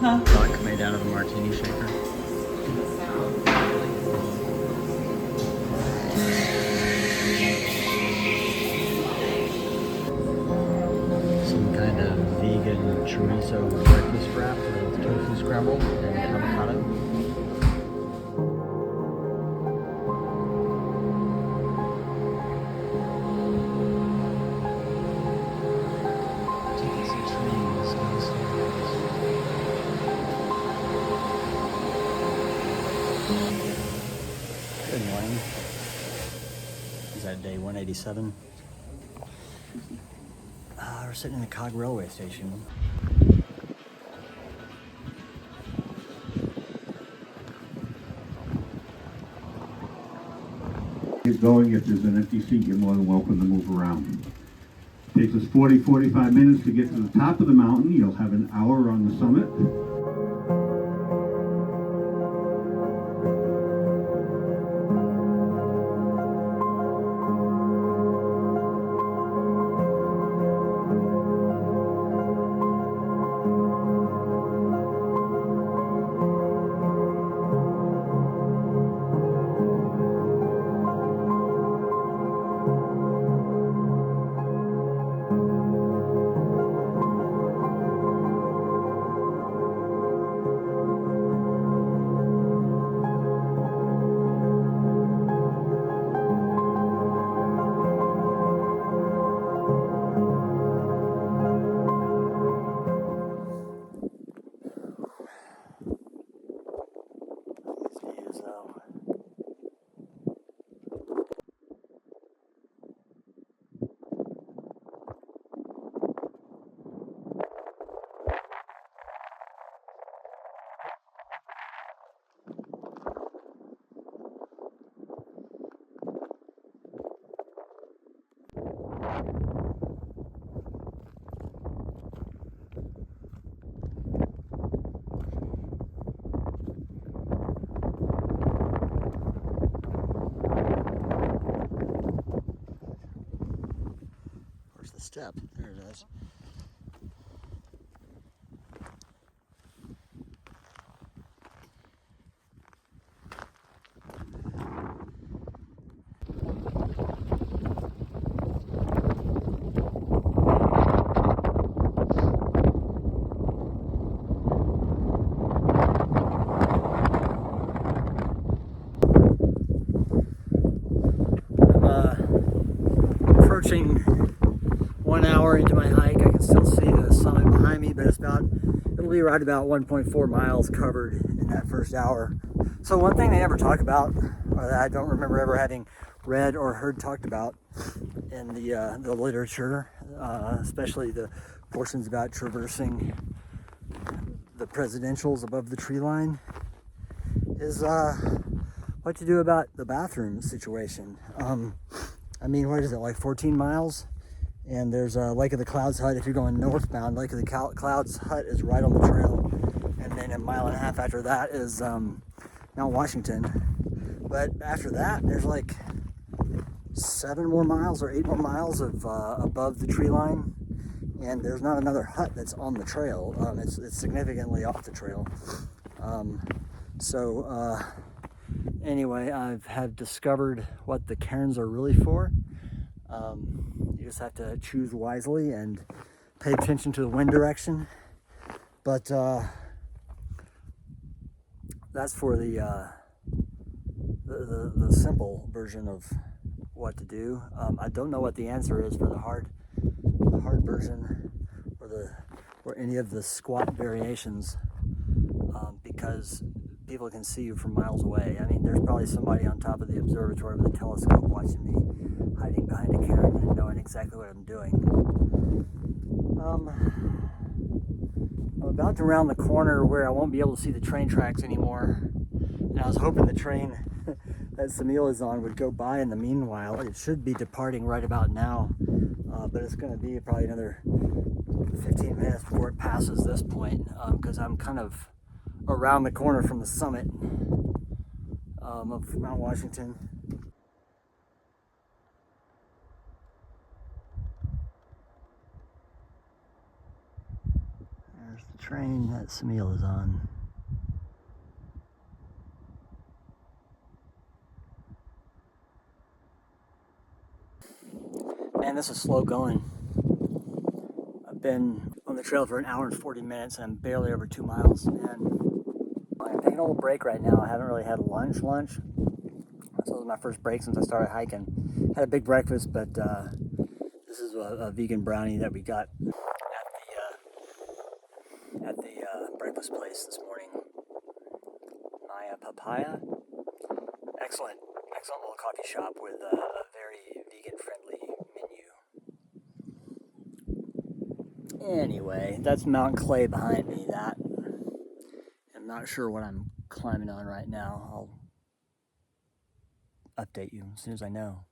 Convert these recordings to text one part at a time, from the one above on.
Duck made out of a martini shaker. Some kind of vegan chorizo breakfast wrap with tofu scramble and avocado. Good morning. Is that day 187? We're sitting in the Cog railway station. Get going. If there's an empty seat, you're more than welcome to move around. Takes us 45 minutes to get to the top of the mountain. You'll have an hour on the summit. Where's the step? There it is. Approaching 1 hour into my hike. I can still see the summit behind me, but it'll be right about 1.4 miles covered in that first hour. So one thing they never talk about, or that I don't remember ever having read or heard talked about in the literature, especially the portions about traversing the presidentials above the tree line, is what to do about the bathroom situation. I mean, what is it, like 14 miles? And there's Lake of the Clouds Hut. If you're going northbound, Lake of the Clouds Hut is right on the trail. And then a mile and a half after that is Mount Washington. But after that, there's like 7 more miles or 8 more miles of above the tree line. And there's not another hut that's on the trail. It's significantly off the trail. Anyway, have discovered what the cairns are really for. You just have to choose wisely and pay attention to the wind direction. But that's for the simple version of what to do. I don't know what the answer is for the hard version, or any of the squat variations, because people can see you from miles away. I mean, there's probably somebody on top of the observatory with a telescope watching me, hiding behind a cairn and knowing exactly what I'm doing. I'm about to round the corner where I won't be able to see the train tracks anymore. And I was hoping the train that Samil is on would go by in the meanwhile. It should be departing right about now, but it's going to be probably another 15 minutes before it passes this point, because I'm kind of around the corner from the summit of Mount Washington. There's the train that Samil is on. Man, this is slow going. I've been on the trail for an hour and 40 minutes and I'm barely over 2 miles. And I'm taking a little break right now. I haven't really had lunch. So this was my first break since I started hiking. Had a big breakfast, but this is a vegan brownie that we got at the breakfast place this morning. Maya Papaya. Excellent little coffee shop with a very vegan-friendly menu. Anyway, that's Mount Clay behind me. That I'm not sure what I'm climbing on right now. I'll update you as soon as I know.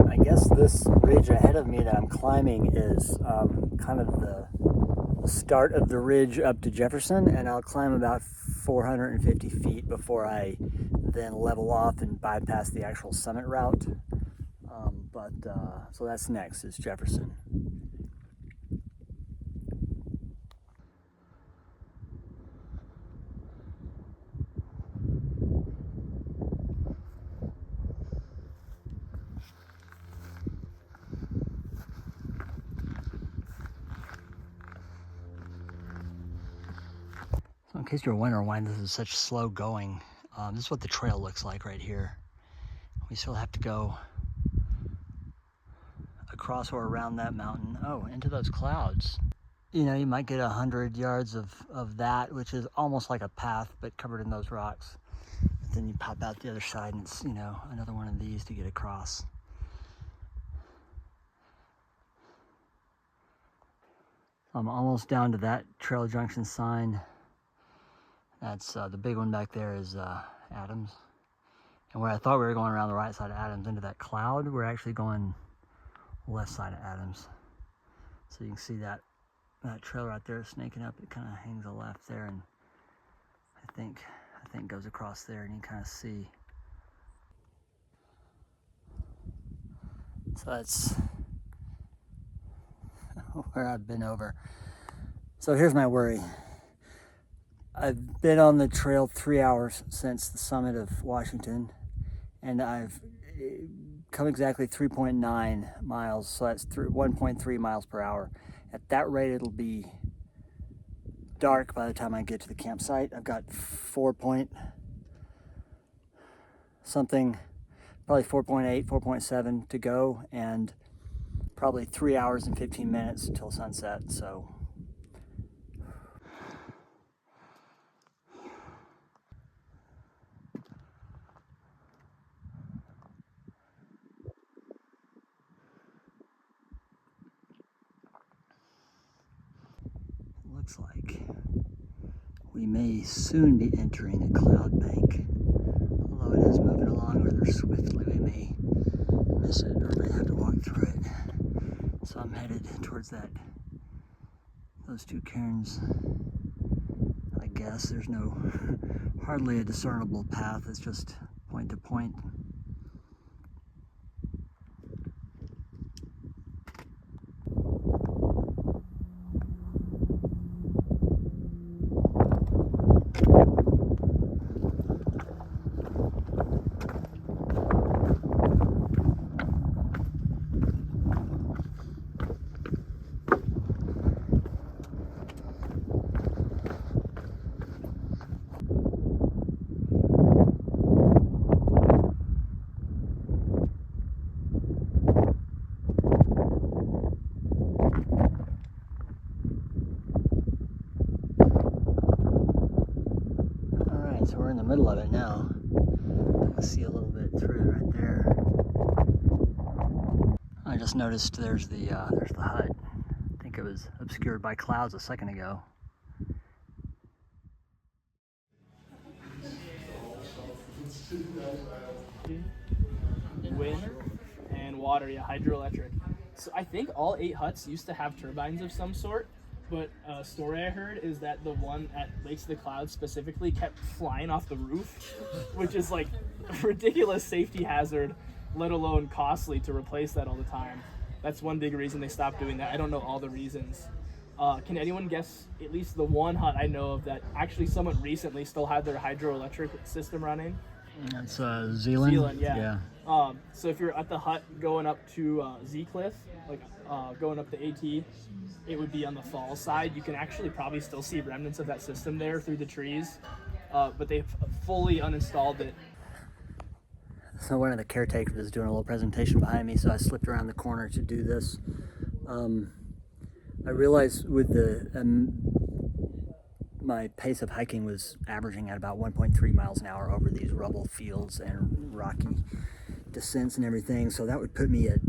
I guess this ridge ahead of me that I'm climbing is kind of the start of the ridge up to Jefferson, and I'll climb about 450 feet before I then level off and bypass the actual summit route. So that's next, is Jefferson. So in case you're wondering why this is such slow going, this is what the trail looks like right here. We still have to go across or around that mountain. Oh, into those clouds. You know, you might get 100 yards of that, which is almost like a path, but covered in those rocks. But then you pop out the other side and it's, you know, another one of these to get across. I'm almost down to that trail junction sign. That's the big one back there is Adams. And where I thought we were going around the right side of Adams into that cloud, we're actually going left side of Adams. So you can see that trail right there snaking up. It kind of hangs a left there, and I think goes across there, and you can kind of see. So that's where I've been over. So here's my worry. I've been on the trail 3 hours since the summit of Washington, and I've come exactly 3.9 miles, so that's 1.3 miles per hour. At that rate, it'll be dark by the time I get to the campsite. I've got 4.7 to go, and probably 3 hours and 15 minutes until sunset, so. Looks like we may soon be entering a cloud bank. Although it is moving along rather swiftly, we may miss it or may have to walk through it. So I'm headed towards those two cairns. I guess there's hardly a discernible path. It's just point to point. So we're in the middle of it now. I see a little bit through right there. I just noticed there's the hut. I think it was obscured by clouds a second ago. Wind and water, yeah, hydroelectric. So I think all 8 huts used to have turbines of some sort, but a story I heard is that the one at Lakes of the Clouds specifically kept flying off the roof, which is like a ridiculous safety hazard, let alone costly to replace that all the time. That's one big reason they stopped doing that. I don't know all the reasons. Can anyone guess at least the one hut I know of that actually somewhat recently still had their hydroelectric system running? That's Zealand. Zealand, yeah. So if you're at the hut going up to Z Cliff, like going up the AT, it would be on the falls side. You can actually probably still see remnants of that system there through the trees, but they've fully uninstalled it. So one of the caretakers is doing a little presentation behind me, so I slipped around the corner to do this. I realized with the my pace of hiking was averaging at about 1.3 miles an hour over these rubble fields and rocky descents and everything. So that would put me at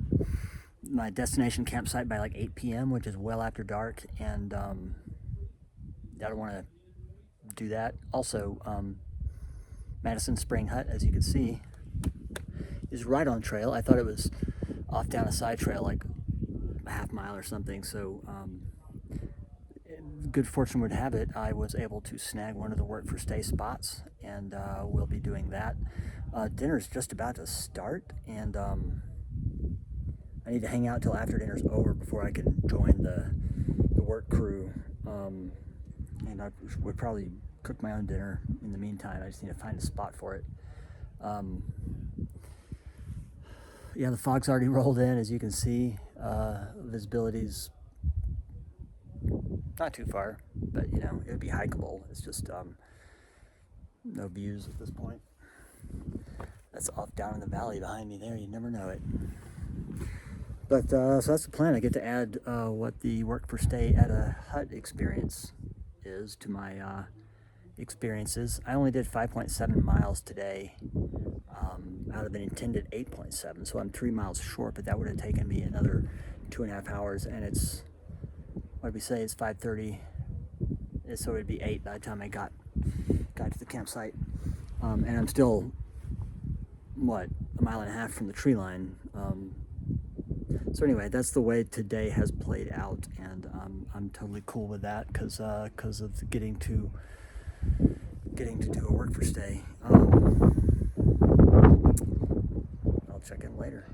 my destination campsite by like 8 p.m., which is well after dark, and I don't want to do that. Also, Madison Spring Hut, as you can see, is right on trail. I thought it was off down a side trail, like a half mile or something. So good fortune would have it, I was able to snag one of the work for stay spots, and we'll be doing that. Dinner's just about to start, and I need to hang out till after dinner's over before I can join the work crew. And I would probably cook my own dinner in the meantime. I just need to find a spot for it. Yeah, the fog's already rolled in, as you can see. Visibility's not too far, but you know, it would be hikeable. It's just no views at this point. That's off down in the valley behind me there. You never know it. But so that's the plan. I get to add what the work for stay at a hut experience is to my experiences. I only did 5.7 miles today out of an intended 8.7, so I'm 3 miles short, but that would have taken me another 2.5 hours, and it's, what did we say, it's 5:30, so it'd be 8 by the time I got to the campsite. And I'm still, what, a mile and a half from the tree line. So anyway, that's the way today has played out, and I'm totally cool with that because of getting to do a work for stay. I'll check in later.